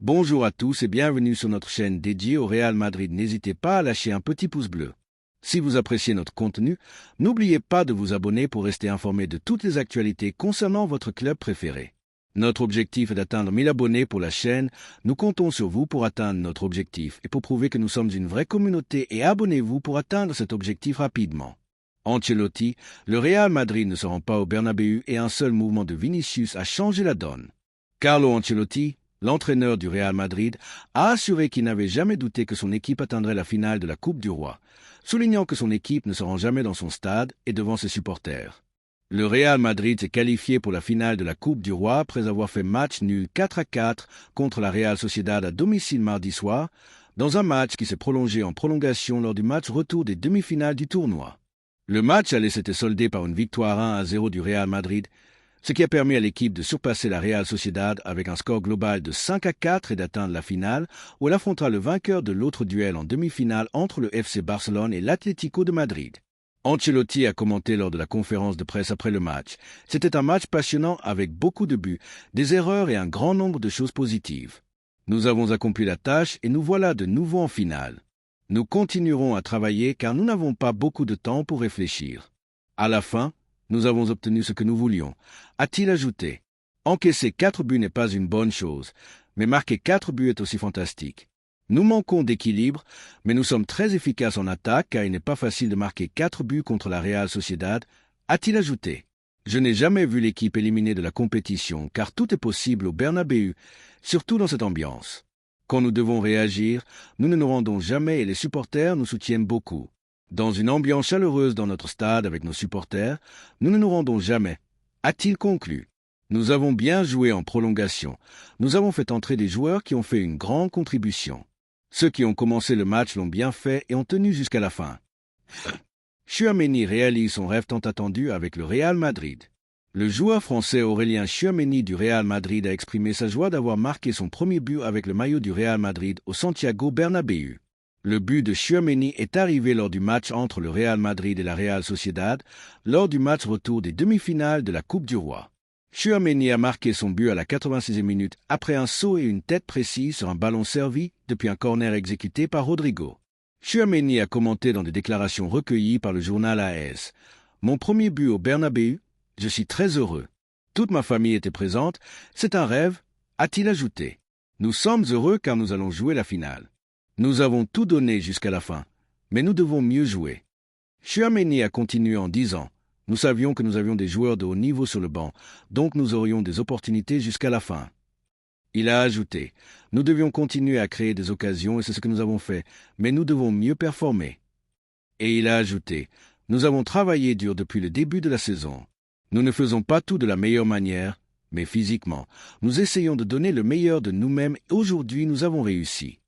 Bonjour à tous et bienvenue sur notre chaîne dédiée au Real Madrid. N'hésitez pas à lâcher un petit pouce bleu. Si vous appréciez notre contenu, n'oubliez pas de vous abonner pour rester informé de toutes les actualités concernant votre club préféré. Notre objectif est d'atteindre 1000 abonnés pour la chaîne. Nous comptons sur vous pour atteindre notre objectif et pour prouver que nous sommes une vraie communauté et abonnez-vous pour atteindre cet objectif rapidement. Ancelotti, le Real Madrid ne se rend pas au Bernabéu et un seul mouvement de Vinicius a changé la donne. Carlo Ancelotti, l'entraîneur du Real Madrid, a assuré qu'il n'avait jamais douté que son équipe atteindrait la finale de la Coupe du Roi, soulignant que son équipe ne se rend jamais dans son stade et devant ses supporters. Le Real Madrid s'est qualifié pour la finale de la Coupe du Roi après avoir fait match nul 4-4 contre la Real Sociedad à domicile mardi soir, dans un match qui s'est prolongé en prolongation lors du match retour des demi-finales du tournoi. Le match aller s'était soldé par une victoire 1-0 du Real Madrid, ce qui a permis à l'équipe de surpasser la Real Sociedad avec un score global de 5-4 et d'atteindre la finale, où elle affrontera le vainqueur de l'autre duel en demi-finale entre le FC Barcelone et l'Atlético de Madrid. Ancelotti a commenté lors de la conférence de presse après le match. C'était un match passionnant avec beaucoup de buts, des erreurs et un grand nombre de choses positives. Nous avons accompli la tâche et nous voilà de nouveau en finale. Nous continuerons à travailler car nous n'avons pas beaucoup de temps pour réfléchir. À la fin, nous avons obtenu ce que nous voulions, a-t-il ajouté. Encaisser 4 buts n'est pas une bonne chose, mais marquer 4 buts est aussi fantastique. Nous manquons d'équilibre, mais nous sommes très efficaces en attaque car il n'est pas facile de marquer 4 buts contre la Real Sociedad, a-t-il ajouté. Je n'ai jamais vu l'équipe éliminée de la compétition car tout est possible au Bernabéu, surtout dans cette ambiance. Quand nous devons réagir, nous ne nous rendons jamais et les supporters nous soutiennent beaucoup. Dans une ambiance chaleureuse dans notre stade avec nos supporters, nous ne nous rendons jamais, a-t-il conclu. Nous avons bien joué en prolongation. Nous avons fait entrer des joueurs qui ont fait une grande contribution. Ceux qui ont commencé le match l'ont bien fait et ont tenu jusqu'à la fin. Tchouaméni réalise son rêve tant attendu avec le Real Madrid. Le joueur français Aurélien Tchouaméni du Real Madrid a exprimé sa joie d'avoir marqué son premier but avec le maillot du Real Madrid au Santiago Bernabéu. Le but de Tchouaméni est arrivé lors du match entre le Real Madrid et la Real Sociedad, lors du match retour des demi-finales de la Coupe du Roi. Tchouaméni a marqué son but à la 86e minute après un saut et une tête précise sur un ballon servi depuis un corner exécuté par Rodrigo. Tchouaméni a commenté dans des déclarations recueillies par le journal AS. « Mon premier but au Bernabéu, je suis très heureux. Toute ma famille était présente, c'est un rêve, a-t-il ajouté. Nous sommes heureux car nous allons jouer la finale. Nous avons tout donné jusqu'à la fin, mais nous devons mieux jouer. » Tchouaméni a continué en disant « Nous savions que nous avions des joueurs de haut niveau sur le banc, donc nous aurions des opportunités jusqu'à la fin. » Il a ajouté « Nous devions continuer à créer des occasions et c'est ce que nous avons fait, mais nous devons mieux performer. » Et il a ajouté « Nous avons travaillé dur depuis le début de la saison. Nous ne faisons pas tout de la meilleure manière, mais physiquement, nous essayons de donner le meilleur de nous-mêmes et aujourd'hui nous avons réussi. »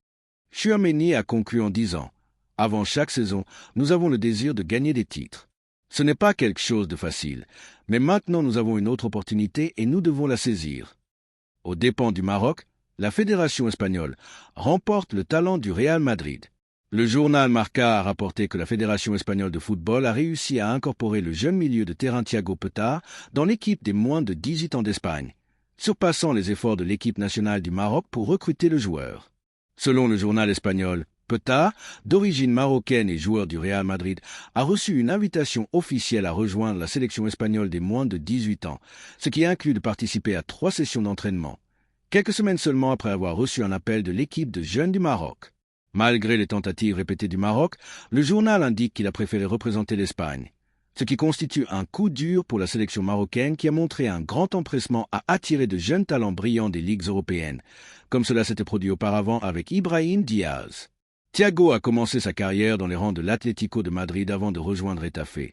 Tchouaméni a conclu en disant « Avant chaque saison, nous avons le désir de gagner des titres. Ce n'est pas quelque chose de facile, mais maintenant nous avons une autre opportunité et nous devons la saisir. » Aux dépens du Maroc, la Fédération espagnole remporte le talent du Real Madrid. Le journal Marca a rapporté que la Fédération espagnole de football a réussi à incorporer le jeune milieu de terrain Thiago Petard dans l'équipe des moins de 18 ans d'Espagne, surpassant les efforts de l'équipe nationale du Maroc pour recruter le joueur. Selon le journal espagnol, Petard, d'origine marocaine et joueur du Real Madrid, a reçu une invitation officielle à rejoindre la sélection espagnole des moins de 18 ans, ce qui inclut de participer à 3 sessions d'entraînement, quelques semaines seulement après avoir reçu un appel de l'équipe de jeunes du Maroc. Malgré les tentatives répétées du Maroc, le journal indique qu'il a préféré représenter l'Espagne, ce qui constitue un coup dur pour la sélection marocaine qui a montré un grand empressement à attirer de jeunes talents brillants des ligues européennes, comme cela s'était produit auparavant avec Ibrahim Diaz. Thiago a commencé sa carrière dans les rangs de l'Atlético de Madrid avant de rejoindre Getafe,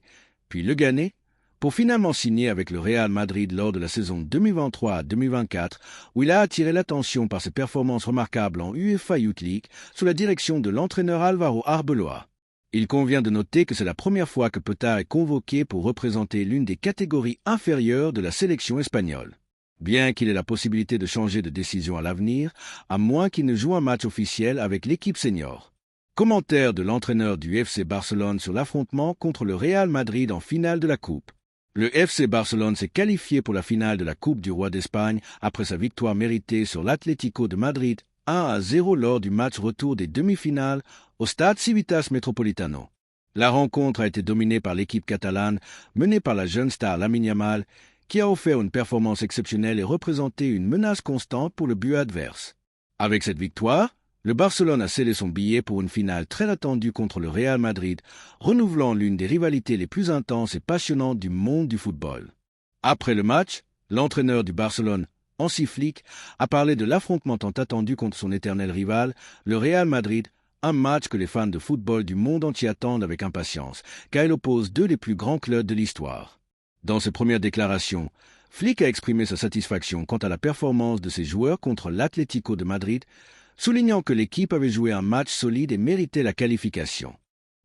puis le Ghané, pour finalement signer avec le Real Madrid lors de la saison 2023 à 2024, où il a attiré l'attention par ses performances remarquables en UEFA Youth League sous la direction de l'entraîneur Álvaro Arbeloa. Il convient de noter que c'est la première fois que Petard est convoqué pour représenter l'une des catégories inférieures de la sélection espagnole. Bien qu'il ait la possibilité de changer de décision à l'avenir, à moins qu'il ne joue un match officiel avec l'équipe senior. Commentaire de l'entraîneur du FC Barcelone sur l'affrontement contre le Real Madrid en finale de la Coupe. Le FC Barcelone s'est qualifié pour la finale de la Coupe du Roi d'Espagne après sa victoire méritée sur l'Atlético de Madrid 1-0 lors du match retour des demi-finales au stade Civitas Metropolitano. La rencontre a été dominée par l'équipe catalane menée par la jeune star Lamine Yamal qui a offert une performance exceptionnelle et représenté une menace constante pour le but adverse. Avec cette victoire, le Barcelone a scellé son billet pour une finale très attendue contre le Real Madrid, renouvelant l'une des rivalités les plus intenses et passionnantes du monde du football. Après le match, l'entraîneur du Barcelone, Hansi Flick, a parlé de l'affrontement tant attendu contre son éternel rival, le Real Madrid, un match que les fans de football du monde entier attendent avec impatience, car il oppose deux des plus grands clubs de l'histoire. Dans ses premières déclarations, Flick a exprimé sa satisfaction quant à la performance de ses joueurs contre l'Atlético de Madrid, soulignant que l'équipe avait joué un match solide et méritait la qualification.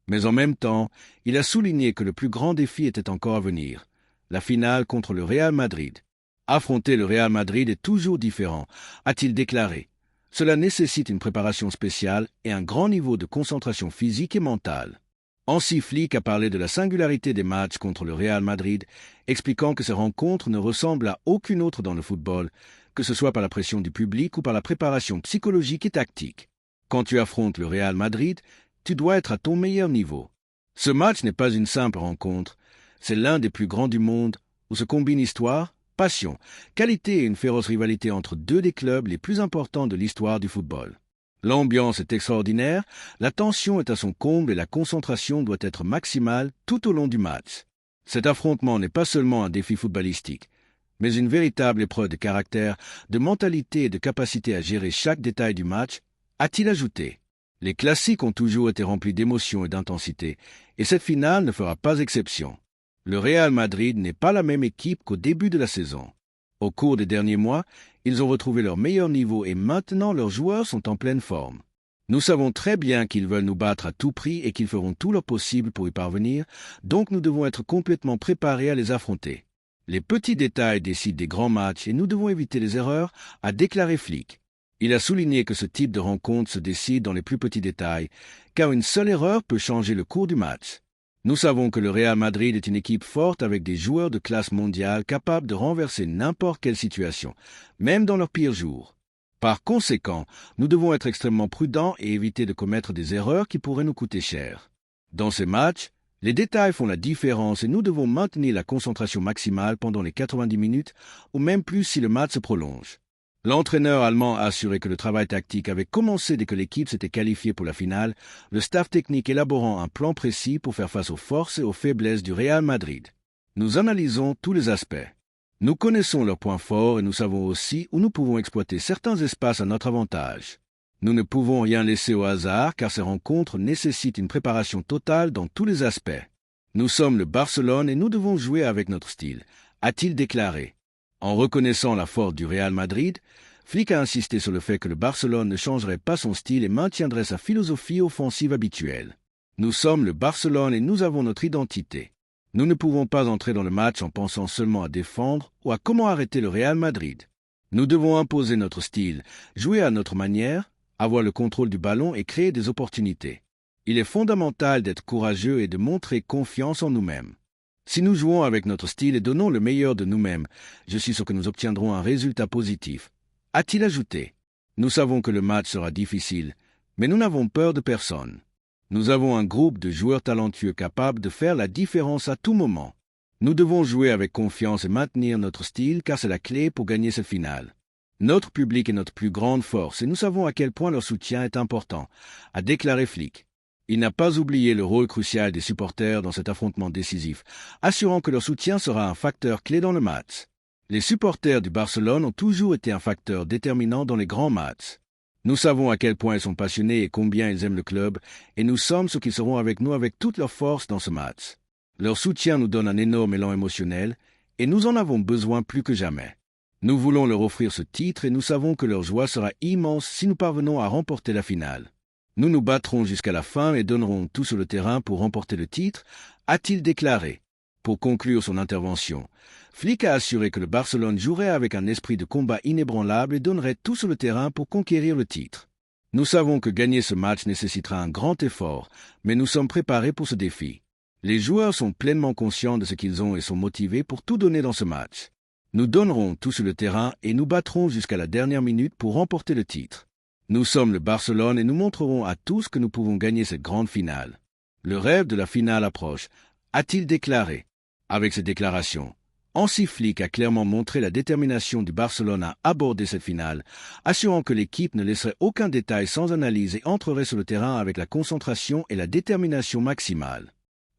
Mais en même temps, il a souligné que le plus grand défi était encore à venir, la finale contre le Real Madrid. Affronter le Real Madrid est toujours différent, a-t-il déclaré. Cela nécessite une préparation spéciale et un grand niveau de concentration physique et mentale. Hansi Flick a parlé de la singularité des matchs contre le Real Madrid, expliquant que ces rencontres ne ressemblent à aucune autre dans le football, que ce soit par la pression du public ou par la préparation psychologique et tactique. Quand tu affrontes le Real Madrid, tu dois être à ton meilleur niveau. Ce match n'est pas une simple rencontre, c'est l'un des plus grands du monde, où se combinent histoire, passion, qualité et une féroce rivalité entre deux des clubs les plus importants de l'histoire du football. L'ambiance est extraordinaire, la tension est à son comble et la concentration doit être maximale tout au long du match. Cet affrontement n'est pas seulement un défi footballistique, mais une véritable épreuve de caractère, de mentalité et de capacité à gérer chaque détail du match, a-t-il ajouté. Les classiques ont toujours été remplis d'émotion et d'intensité, et cette finale ne fera pas exception. Le Real Madrid n'est pas la même équipe qu'au début de la saison. Au cours des derniers mois, ils ont retrouvé leur meilleur niveau et maintenant leurs joueurs sont en pleine forme. Nous savons très bien qu'ils veulent nous battre à tout prix et qu'ils feront tout leur possible pour y parvenir, donc nous devons être complètement préparés à les affronter. Les petits détails décident des grands matchs et nous devons éviter les erreurs, a déclaré Flick. Il a souligné que ce type de rencontre se décide dans les plus petits détails, car une seule erreur peut changer le cours du match. Nous savons que le Real Madrid est une équipe forte avec des joueurs de classe mondiale capables de renverser n'importe quelle situation, même dans leurs pires jours. Par conséquent, nous devons être extrêmement prudents et éviter de commettre des erreurs qui pourraient nous coûter cher. Dans ces matchs, les détails font la différence et nous devons maintenir la concentration maximale pendant les 90 minutes ou même plus si le match se prolonge. L'entraîneur allemand a assuré que le travail tactique avait commencé dès que l'équipe s'était qualifiée pour la finale, le staff technique élaborant un plan précis pour faire face aux forces et aux faiblesses du Real Madrid. Nous analysons tous les aspects. Nous connaissons leurs points forts et nous savons aussi où nous pouvons exploiter certains espaces à notre avantage. Nous ne pouvons rien laisser au hasard car ces rencontres nécessitent une préparation totale dans tous les aspects. Nous sommes le Barcelone et nous devons jouer avec notre style, a-t-il déclaré. En reconnaissant la force du Real Madrid, Flick a insisté sur le fait que le Barcelone ne changerait pas son style et maintiendrait sa philosophie offensive habituelle. Nous sommes le Barcelone et nous avons notre identité. Nous ne pouvons pas entrer dans le match en pensant seulement à défendre ou à comment arrêter le Real Madrid. Nous devons imposer notre style, jouer à notre manière, avoir le contrôle du ballon et créer des opportunités. Il est fondamental d'être courageux et de montrer confiance en nous-mêmes. Si nous jouons avec notre style et donnons le meilleur de nous-mêmes, je suis sûr que nous obtiendrons un résultat positif, a-t-il ajouté. Nous savons que le match sera difficile, mais nous n'avons peur de personne. Nous avons un groupe de joueurs talentueux capables de faire la différence à tout moment. Nous devons jouer avec confiance et maintenir notre style car c'est la clé pour gagner cette finale. Notre public est notre plus grande force et nous savons à quel point leur soutien est important, a déclaré Flick. Il n'a pas oublié le rôle crucial des supporters dans cet affrontement décisif, assurant que leur soutien sera un facteur clé dans le match. Les supporters du Barcelone ont toujours été un facteur déterminant dans les grands matchs. Nous savons à quel point ils sont passionnés et combien ils aiment le club, et nous sommes ceux qui seront avec nous avec toute leur force dans ce match. Leur soutien nous donne un énorme élan émotionnel, et nous en avons besoin plus que jamais. Nous voulons leur offrir ce titre et nous savons que leur joie sera immense si nous parvenons à remporter la finale. Nous nous battrons jusqu'à la fin et donnerons tout sur le terrain pour remporter le titre, a-t-il déclaré. Pour conclure son intervention, Flick a assuré que le Barcelone jouerait avec un esprit de combat inébranlable et donnerait tout sur le terrain pour conquérir le titre. Nous savons que gagner ce match nécessitera un grand effort, mais nous sommes préparés pour ce défi. Les joueurs sont pleinement conscients de ce qu'ils ont et sont motivés pour tout donner dans ce match. Nous donnerons tout sur le terrain et nous battrons jusqu'à la dernière minute pour remporter le titre. Nous sommes le Barcelone et nous montrerons à tous que nous pouvons gagner cette grande finale. Le rêve de la finale approche, a-t-il déclaré. Avec cette déclaration, Hansi Flick a clairement montré la détermination du Barcelone à aborder cette finale, assurant que l'équipe ne laisserait aucun détail sans analyse et entrerait sur le terrain avec la concentration et la détermination maximale.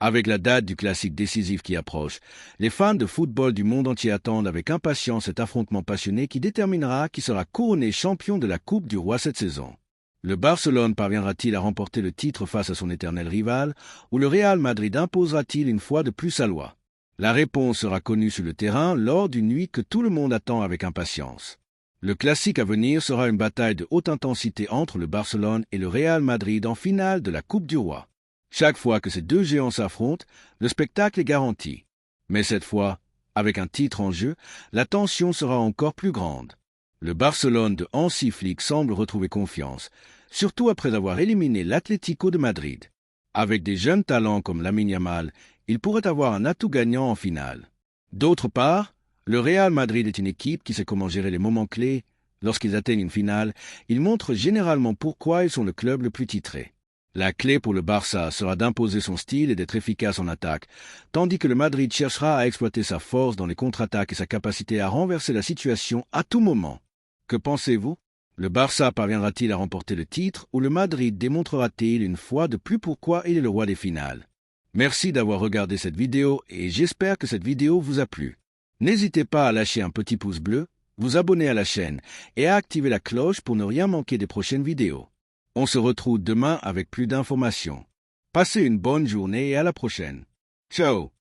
Avec la date du classique décisif qui approche, les fans de football du monde entier attendent avec impatience cet affrontement passionné qui déterminera qui sera couronné champion de la Coupe du Roi cette saison. Le Barcelone parviendra-t-il à remporter le titre face à son éternel rival, ou le Real Madrid imposera-t-il une fois de plus sa loi? La réponse sera connue sur le terrain lors d'une nuit que tout le monde attend avec impatience. Le classique à venir sera une bataille de haute intensité entre le Barcelone et le Real Madrid en finale de la Coupe du Roi. Chaque fois que ces deux géants s'affrontent, le spectacle est garanti. Mais cette fois, avec un titre en jeu, la tension sera encore plus grande. Le Barcelone de Hansi Flick semble retrouver confiance, surtout après avoir éliminé l'Atlético de Madrid. Avec des jeunes talents comme Lamine Yamal, il pourrait avoir un atout gagnant en finale. D'autre part, le Real Madrid est une équipe qui sait comment gérer les moments clés. Lorsqu'ils atteignent une finale, ils montrent généralement pourquoi ils sont le club le plus titré. La clé pour le Barça sera d'imposer son style et d'être efficace en attaque, tandis que le Madrid cherchera à exploiter sa force dans les contre-attaques et sa capacité à renverser la situation à tout moment. Que pensez-vous? Le Barça parviendra-t-il à remporter le titre ou le Madrid démontrera-t-il une fois de plus pourquoi il est le roi des finales? Merci d'avoir regardé cette vidéo et j'espère que cette vidéo vous a plu. N'hésitez pas à lâcher un petit pouce bleu, vous abonner à la chaîne et à activer la cloche pour ne rien manquer des prochaines vidéos. On se retrouve demain avec plus d'informations. Passez une bonne journée et à la prochaine. Ciao!